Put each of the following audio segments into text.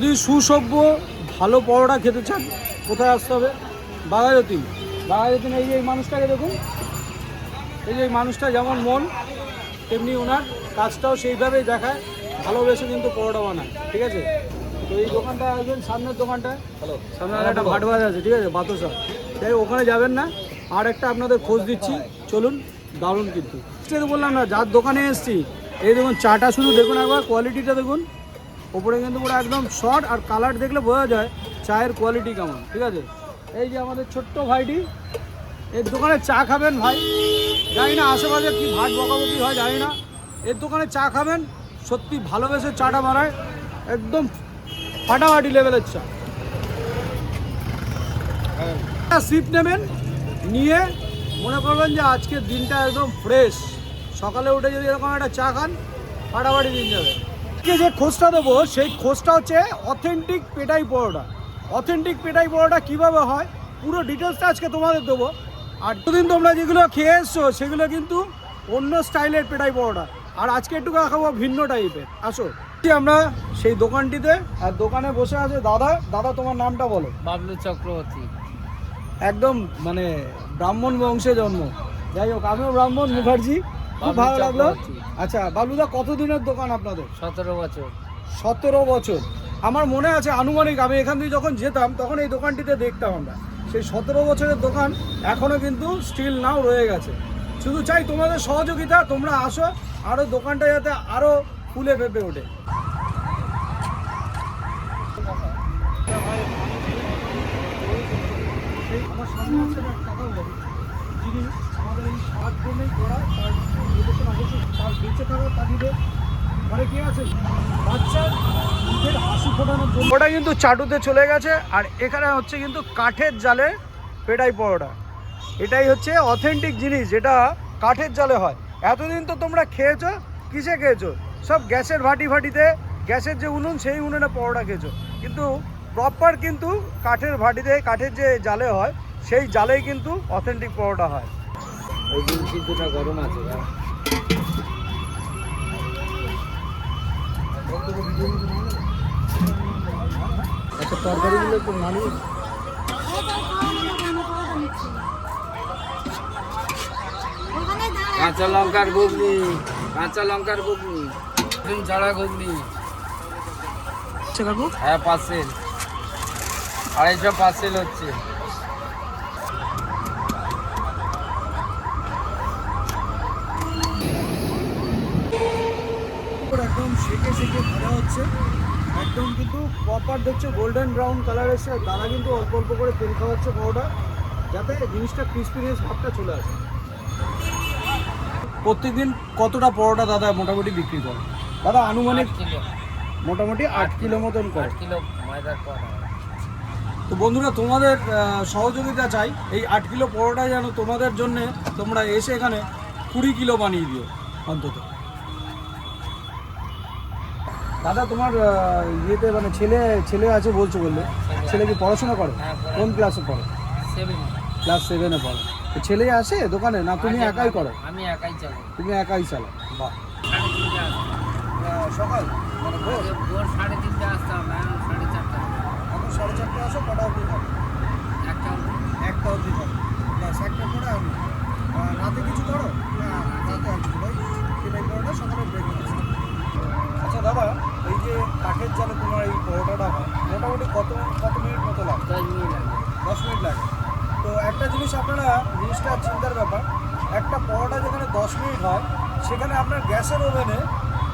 যদি সুসভ্য ভালো পরোটা খেতে চান কোথায় আসতে হবে? বাঘাযতীন। বাঘাযতীন এই যে এই মানুষটাকে দেখুন, এই যে এই মানুষটা যেমন মন তেমনি ওনার কাজটাও সেইভাবেই দেখায়, ভালোবেসে কিন্তু পরোটা বানায়। ঠিক আছে, তো এই দোকানটা আসবেন, সামনের দোকানটা সামনে একটা ভাট বাজার আছে, ঠিক আছে, বাতসা, তাই ওখানে যাবেন না। আর একটা আপনাদের খোঁজ দিচ্ছি, চলুন, দারুণ কিন্তু। তো বললাম না, যার দোকানে এসেছি, এই দেখুন চাটা শুধু দেখুন একবার, কোয়ালিটিটা দেখুন, ওপরে কিন্তু পুরো একদম শর্ট, আর কালার দেখলে বোঝা যায় চায়ের কোয়ালিটি কেমন। ঠিক আছে, এই যে আমাদের ছোট্ট ভাইটি, এর দোকানে চা খাবেন ভাই, জানি না আশেপাশে কি ভাট বকাবকি হয় জানি না, এর দোকানে চা খাবেন, সত্যি ভালোবেসে চাটা বানায়, একদম ফাটাফাটি লেভেলের চা। সিপ নেবেন, নিয়ে মনে করবেন যে আজকের দিনটা একদম ফ্রেশ, সকালে উঠে যদি এরকম একটা চা খান ফাটাফাটি দিন যাবে। যে খোঁজটা দেবো সেই খোঁজটা হচ্ছে অথেন্টিক পেটাই পরোটা। অথেন্টিক পেটাই পরোটা কীভাবে হয় পুরো ডিটেলসটা আজকে তোমাদের দেবো। আর দুদিন তোমরা যেগুলো খেয়ে এসছো সেগুলো কিন্তু অন্য স্টাইলের পেটাই পরোটা, আর আজকে একটু খাবো ভিন্ন টাইপের। আসো আমরা সেই দোকানটিতে, আর দোকানে বসে আছে দাদা। দাদা তোমার নামটা বলো। বাবলু চক্রবর্তী। একদম মানে ব্রাহ্মণ বংশে জন্ম, যাই হোক আমিও ব্রাহ্মণ মুখার্জি, খুব ভালো লাগলো। আচ্ছা বাবলুদা, কতদিনের দোকান আপনাদের? 17 বছর। 17 বছর। আমার মনে আছে আনুমানিক, আমি এখান থেকে যখন যেতাম তখন এই দোকানটিতে দেখতাম আমরা, সেই 17 বছরের দোকান এখনও কিন্তু স্টিল নাও রয়ে গেছে। শুধু চাই তোমাদের সহযোগিতা, তোমরা আসো, আরও দোকানটা যাতে আরও ফুলে ফেঁপে ওঠে। আমার সামনে আছে একটা কথা বলি, যিনি আমাদের এই সাহায্যেই করা, তার নির্দেশন অবশ্যই তার বেঁচে থাকার তাগিদে ঘরে কে আছে বাচ্চার মুখের হাসি ফোটানোর জন্য। ওটা কিন্তু চাটুতে চলে গেছে, আর এখানে হচ্ছে কিন্তু কাঠের জালে পেটাই পরোটা। এটাই হচ্ছে অথেন্টিক জিনিস, যেটা কাঠের জালে হয়। এতদিন তো তোমরা খেয়েছো কিসে খেয়েছো? সব গ্যাসের ভাটিতে, গ্যাসের যে উনুন সেই উনুনে পরোটা খেয়েছো, কিন্তু প্রপার কিন্তু কাঠের ভাটিতে, কাঠের যে জালে হয় সেই জালেই কিন্তু অথেন্টিক পরোটা হয়। ওই দিন সিদ্ধটা গরম আছে। আচ্ছা তরকারিগুলো একটু নামিয়ে কাঁচা লঙ্কার ঘুগনি, কাঁচা লঙ্কার ঘুগনি, ছাড়া ঘুগনি। কাকু হ্যাঁ পার্সেল, 250 পার্সেল হচ্ছে। একদম সেকে সেকে ভাজা হচ্ছে, একদম কিন্তু প্রপার দেখছো গোল্ডেন ব্রাউন কালার এসে। দাদা কিন্তু অল্প অল্প করে তেল খাওয়াচ্ছে পরোটা, যাতে জিনিসটা ক্রিস্পিনেস ভাবটা চলে আসে। প্রত্যেকদিন কতটা পরোটা দাদা মোটামুটি বিক্রি করে? দাদা আনুমানিক 8 কিলো, মোটামুটি 8 কিলো মতন করে। 8 কিলো ময়দার পরোটা। তো বন্ধুরা, তোমাদের সহযোগিতা চাই, এই 8 কিলো পরোটা যেন তোমাদের জন্যে তোমরা এসে এখানে 20 কিলো বানিয়ে দিও অন্তত। দাদা তোমার ইয়েতে মানে ছেলে আছে বলছো, বললে ছেলে কি পড়াশোনা করে? কোন ক্লাসে পড়ে? 7। ক্লাস 7-এ পড়ে। তো ছেলে আসে দোকানে না তুমি একাই করো? আমি একাই চালাই। তুমি একাই চালাও? বাহ। 3:30 সকাল মানে ভোর? ভোর 3:30 আসতাম, এখন 4:30। এখন 4:30 আসো, কটা অবধি থাকো? একটা অবধি থাকো, ব্যাস। একটার পরে আমি রাতে কিছু করো? রাতে আর কিছু ভাই, সেটাই পরোটা সকালে ব্রেকফাস্ট। আচ্ছা দাদা, এই যে কাঠের জালে তোমার এই পরোটাটা হয় মোটামুটি কত মিনিট মতো লাগে? 10 মিনিট লাগে। 10 মিনিট লাগে। তো একটা জিনিস আপনারা, জিনিসটা চিন্তার ব্যাপার, একটা পরোটা যেখানে 10 মিনিট হয় সেখানে আপনার গ্যাসের ওভেনে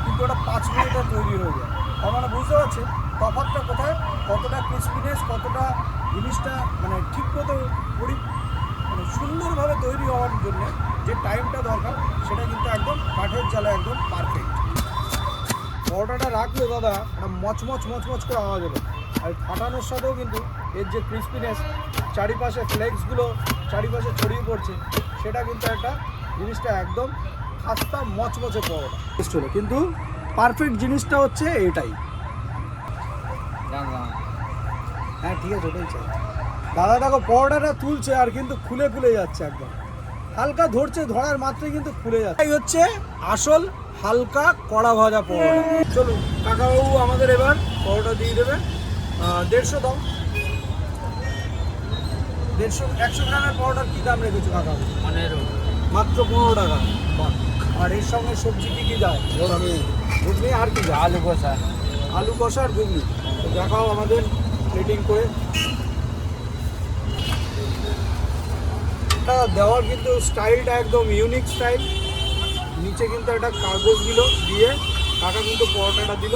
কিন্তু ওটা 5 মিনিটে তৈরি হয়ে যায়। তার মানে বুঝতে পারছেন তফাৎটা কোথায়, কতটা ক্রিসপিনেস, কতটা জিনিসটা মানে ঠিক মতো মানে সুন্দরভাবে তৈরি হওয়ার জন্য যে টাইমটা দরকার সেটা কিন্তু একদম কাঠের জালে একদম পারফেক্ট। পরোটাটা রাখলে দাদা একটা মচমচ করে আওয়াজ হবে, আর ফাটানোর সাথেও কিন্তু এর যে ক্রিসপিনেস, চারিপাশে ফ্লেক্সগুলো চারিপাশে ছড়িয়ে পড়ছে, সেটা কিন্তু একটা জিনিসটা একদম খাস্তা মচমচে পরোটা টেস্ট হলো। কিন্তু পারফেক্ট জিনিসটা হচ্ছে এটাই। হ্যাঁ ঠিক আছে, ওটাই চাই। দাদা দেখো পরোটাটা তুলছে আর কিন্তু খুলে যাচ্ছে, একদম হালকা ধরছে, ধরার মাত্রই কিন্তু খুলে যাচ্ছে। এই হচ্ছে আসল হালকা কড়া ভাজা পরোটা। চলুন কাকাবাবু আমাদের এবার পরোটা দিয়ে দেবে 150 দাও। 100 গ্রামের পরোটার কী দাম রেখেছো কাকা? 15। মাত্র 15 টাকা। বাহ। আর এর সঙ্গে সবজি কী কী দেয়? ঘুগনি আর কি দেয়? আলু কষা। আলু কষা আর ঘুগনি। তো দেখাও আমাদের প্লেটিং করে। এটা দেওয়ার কিন্তু স্টাইলটা একদম ইউনিক স্টাইল। নিচে কিন্তু একটা কাগজগুলো দিয়ে কাকা কিন্তু পরোটাটা দিল।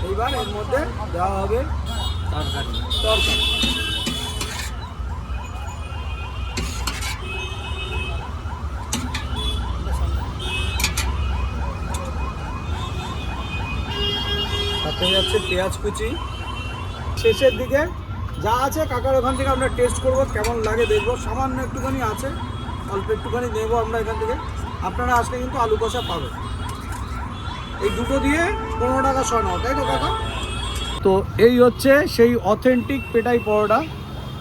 এইবার এর মধ্যে দেওয়া হবে তরকারি। সাথে যাচ্ছে পেঁয়াজ কুচি। শেষের দিকে যা আছে কাকার ওখান থেকে আমরা টেস্ট করব, কেমন লাগে দেখবো। সামান্য একটুখানি আছে, অল্প একটুখানি নেবো আমরা এখান থেকে। আপনারা আসলে কিন্তু আলু কষা পাবেন। এই দুটো দিয়ে 15 টাকা 6 নাও, তাই তো কাকা? তো এই হচ্ছে সেই অথেন্টিক পেটাই পরোটা,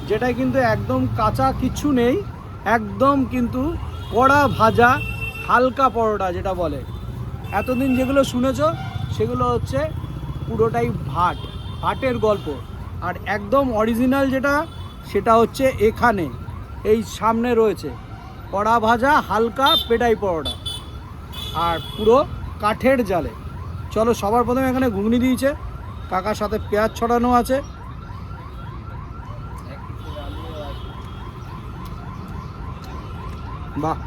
যেটাই কিন্তু একদম কাঁচা কিছু নেই, একদম কিন্তু কড়া ভাজা হালকা পরোটা যেটা বলে। এতদিন যেগুলো শুনেছো সেগুলো হচ্ছে পুরোটাই ভাটের গল্প। আর একদম অরিজিনাল যেটা, সেটা হচ্ছে এখানে এই সামনে রয়েছে কড়া ভাজা হালকা পেটাই পরোটা, আর পুরো কাঠের জালে। চলো, সবার প্রথমে এখানে ঘুগনি দিয়েছে, কাকার সাথে পেঁয়াজ ছড়ানো আছে। বাহ,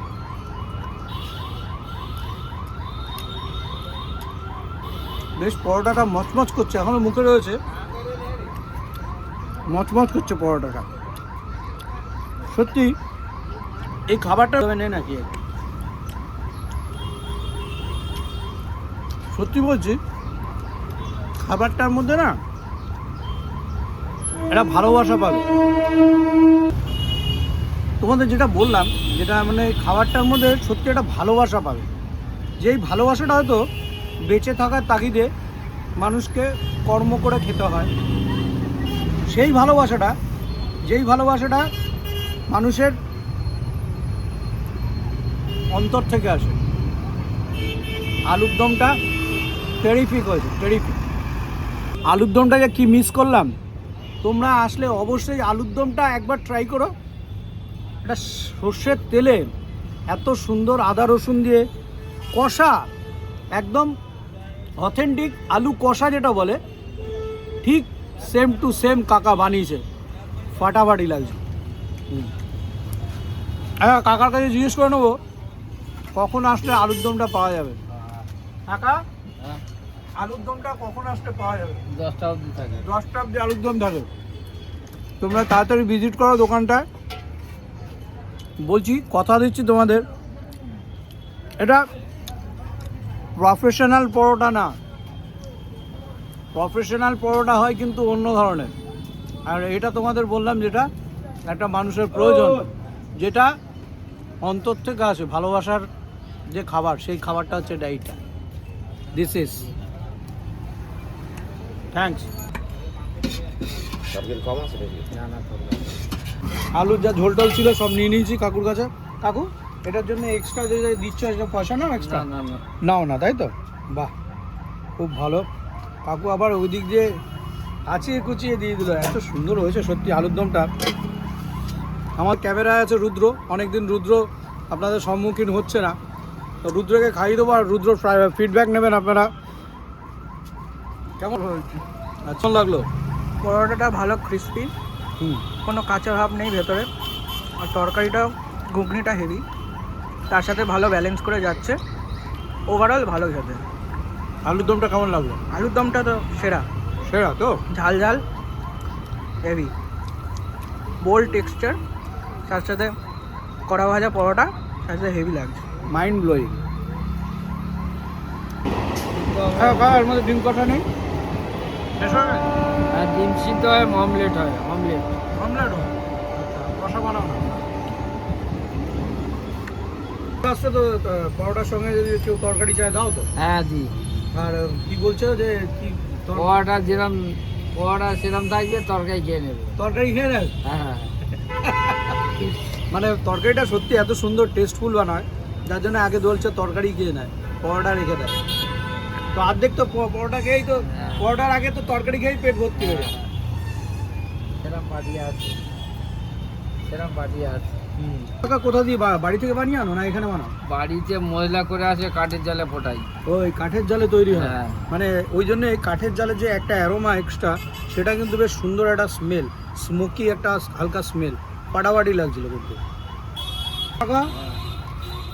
বেশ পরোটাটা মচমচ করছে, এখনো মুখে রয়েছে, মচমচ করছে পরোটাটা। সত্যি এই খাবারটা নেই নাকি? সত্যি বলছি, খাবারটার মধ্যে না একটা ভালোবাসা পাবে। তোমাদের যেটা বললাম, যেটা মানে খাবারটার মধ্যে সত্যি একটা ভালোবাসা পাবে। যেই ভালোবাসাটা হয়তো বেঁচে থাকার তাগিদে মানুষকে কর্ম করে খেতে হয়, সেই ভালোবাসাটা, যেই ভালোবাসাটা মানুষের অন্তর থেকে আসে। আলুর দমটা টেরিফিক হয়েছে, টেরিফিক। আলুর দমটাকে কি মিস করলাম। তোমরা আসলে অবশ্যই আলুর দমটা একবার ট্রাই করো। এটা সর্ষের তেলে এত সুন্দর আদা রসুন দিয়ে কষা, একদম অথেন্টিক আলু কষা যেটা বলে, ঠিক সেম টু সেম কাকা বানিয়েছে, ফাটাফাটি লাগছে। হ্যাঁ, কাকার কাছে জিজ্ঞেস করে নেবো কখন আসলে আলুর দমটা পাওয়া যাবে। কাকা, আলুর দমটা কখন আসলে পাওয়া যাবে? 10টা অবধি থাকে। 10টা অবধি আলুর দম থাকে। তোমরা তাড়াতাড়ি ভিজিট করো দোকানটায়। বলছি, কথা দিচ্ছি তোমাদের, এটা প্রফেশনাল পরোটা না। প্রফেশনাল পরোটা হয় কিন্তু অন্য ধরনের, আর এটা তোমাদের বললাম যেটা একটা মানুষের প্রয়োজন, যেটা অন্তর থেকে আসে, ভালোবাসার যে খাবার, সেই খাবারটা হচ্ছে ডাইটটা। This is thanks. আলুর যা ঝোল টোল ছিল সব নিয়ে নিয়েছি কাকুর কাছে। কাকু, এটার জন্য এক্সট্রা যে দিচ্ছ, এটা পয়সা নাও এক্সট্রা? নাও না, তাই তো? বাহ, খুব ভালো। কাকু আবার ওই দিক দিয়ে আচিয়ে কুচিয়ে দিয়ে দিল। এত সুন্দর হয়েছে সত্যি আলুর দমটা। আমার ক্যামেরায় আছে রুদ্র, অনেকদিন রুদ্র আপনাদের সম্মুখীন হচ্ছে না, তো রুদ্রকে খাইয়ে দেবো, আর রুদ্র ফিডব্যাক নেবেন আপনারা। কেমন হয়েছে? আচ্ছা লাগলো? পরোটাটা ভালো ক্রিস্পি, কোনো কাঁচা ভাব নেই ভেতরে, আর তরকারিটাও, ঘুগনিটা হেভি, তার সাথে ভালো ব্যালেন্স করে যাচ্ছে। ওভারঅল ভালো খেতে। আলুর দমটা কেমন লাগলো? আলুর দমটা তো সেরা, সেরা তো? ঝাল ঝাল হেভি, বোল্ড টেক্সচার, তার সাথে কড়া ভাজা পরোটা, তার সাথে হেভি লাগছে। Mind blowing. হ্যাঁ, এর মধ্যে ডিম কষা নেই? আর ডিম সিদ্ধ হয়, অমলেট হয়। অমলেট অমলেট হয়? আচ্ছা, কষা বানাও না। আসছে তো পরোটার সঙ্গে যদি কেউ তরকারি চায় দাও তো? হ্যাঁ দিই। আর কি বলছো যে কি পরোটা সেরকম থাকবে, তরকারি খেয়ে নেবে। তরকারি খেয়ে নেয়? হ্যাঁ, মানে তরকারিটা সত্যি এত সুন্দর টেস্টফুল বানায়, যার জন্য আগে বলছে তরকারি খেয়ে নেয়, পরোটা রেখে দেয়। তো অর্ধেক তো পরোটা খেয়েই তো, হ্যাঁ। পরোটার আগে তো তরকারি খেয়েই পেট ভর্তি হয়ে যায়। সেরকম বাড়ি আছে, সেরকম বাড়ি আছে। কাকা কোথা দিয়ে বাড়ি থেকে বানিয়ে আনো না এখানে বানাও? বাড়িতে ময়লা করে আসে, কাঠের জালে ফোটাই। ওই কাঠের জালে তৈরি হয়, হ্যাঁ। মানে ওই জন্য এই কাঠের জালে যে একটা অ্যারোমা এক্সট্রা, সেটা কিন্তু বেশ সুন্দর একটা স্মেল, স্মোকি একটা হালকা স্মেল, ফাটাফাটি লাগছিল কিন্তু। কাকা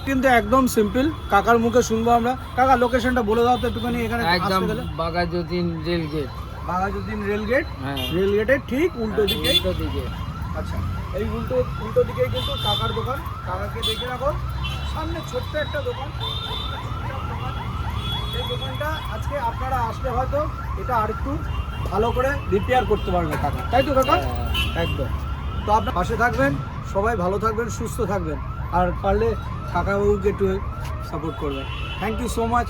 কিন্তু একদম সিম্পল, কাকার মুখে শুনবো আমরা। কাকা লোকেশনটা বলে দাও তো একটুখানি, এখানে একদম আসতে গেলে। Baghajatin rail gate. Baghajatin rail gate, হ্যাঁ, রেল গেটের ঠিক উল্টো দিকে। উল্টো দিকে। আচ্ছা, এই উল্টো উল্টো দিকেই কিন্তু কাকার দোকান। কাকাকে দেখে রাখো, সামনে ছোট্ট একটা দোকান। এই দোকানটা আজকে আপনারা আসলে হয়তো এটা আর একটু ভালো করে রিপেয়ার করতে পারবে কাকা, তাই তো কাকা? হ্যাঁ। একদম। তো আপনার পাশে থাকবেন, সবাই ভালো থাকবেন, সুস্থ থাকবেন, আর পারলে কাকাবাবুকে একটু সাপোর্ট করবেন। Thank you so much.